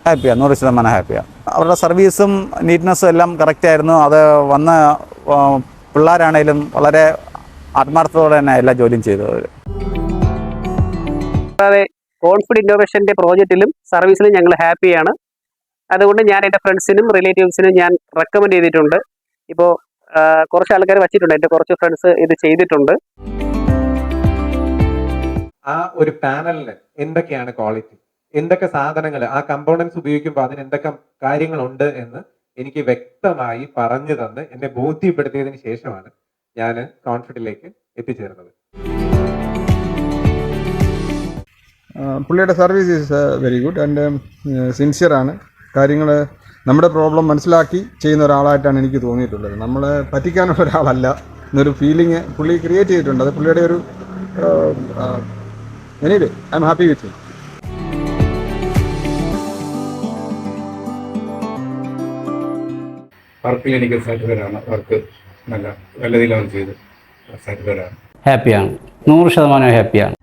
ഹാപ്പിയാണ്, 100% ഹാപ്പിയാണ്. അവരുടെ സർവീസും നീറ്റ്നെസ്സും എല്ലാം കറക്റ്റായിരുന്നു. അത് വന്ന പിള്ളേരാണേലും വളരെ ആത്മാർത്ഥത്തോടെ തന്നെ എല്ലാ ജോലിയും ചെയ്തത്. കൂടാതെ കോൺഫിഡ് ഇന്നോവേഷൻ്റെ പ്രോജക്റ്റിലും സർവീസിലും ഞങ്ങൾ ഹാപ്പിയാണ്. അതുകൊണ്ട് ഞാൻ എൻ്റെ ഫ്രണ്ട്സിനും റിലേറ്റീവ്സിനും ഞാൻ റെക്കമെൻഡ് ചെയ്തിട്ടുണ്ട്. ഇപ്പോൾ കുറച്ച് ആൾക്കാർ വച്ചിട്ടുണ്ട്, എൻ്റെ കുറച്ച് ഫ്രണ്ട്സ് ഇത് ചെയ്തിട്ടുണ്ട്. ആ ഒരു പാനലിന് എന്തൊക്കെയാണ് ക്വാളിറ്റി, എന്തൊക്കെ സാധനങ്ങൾ, ആ കമ്പോണൻസ് ഉപയോഗിക്കുമ്പോൾ അതിന് എന്തൊക്കെ കാര്യങ്ങളുണ്ട് എന്ന് എനിക്ക് വ്യക്തമായി പറഞ്ഞു തന്ന് എന്നെ ബോധ്യപ്പെടുത്തിയതിന് ശേഷമാണ് ഞാൻ കോൺഫിഡിലേക്ക് എത്തിച്ചേർന്നത്. പുള്ളിയുടെ service is very good and സിൻസിയറാണ്. കാര്യങ്ങൾ നമ്മുടെ പ്രോബ്ലം മനസ്സിലാക്കി ചെയ്യുന്ന ഒരാളായിട്ടാണ് എനിക്ക് തോന്നിയിട്ടുള്ളത്. നമ്മളെ പറ്റിക്കാനുള്ള ഒരാളല്ല എന്നൊരു ഫീലിംഗ് പുള്ളി ക്രിയേറ്റ് ചെയ്തിട്ടുണ്ട്. അത് പുള്ളിയുടെ ഒരു anyway I am happy with him. വർക്കിൽ എനിക്ക് സാറ്റിസ്ഫൈഡ് ആണ്. വർക്ക് നല്ല രീതിയിൽ അവർ ചെയ്ത് സാറ്റിസ്ഫൈഡ് ആണ്. ഹാപ്പിയാണ്, 100% ഹാപ്പിയാണ്.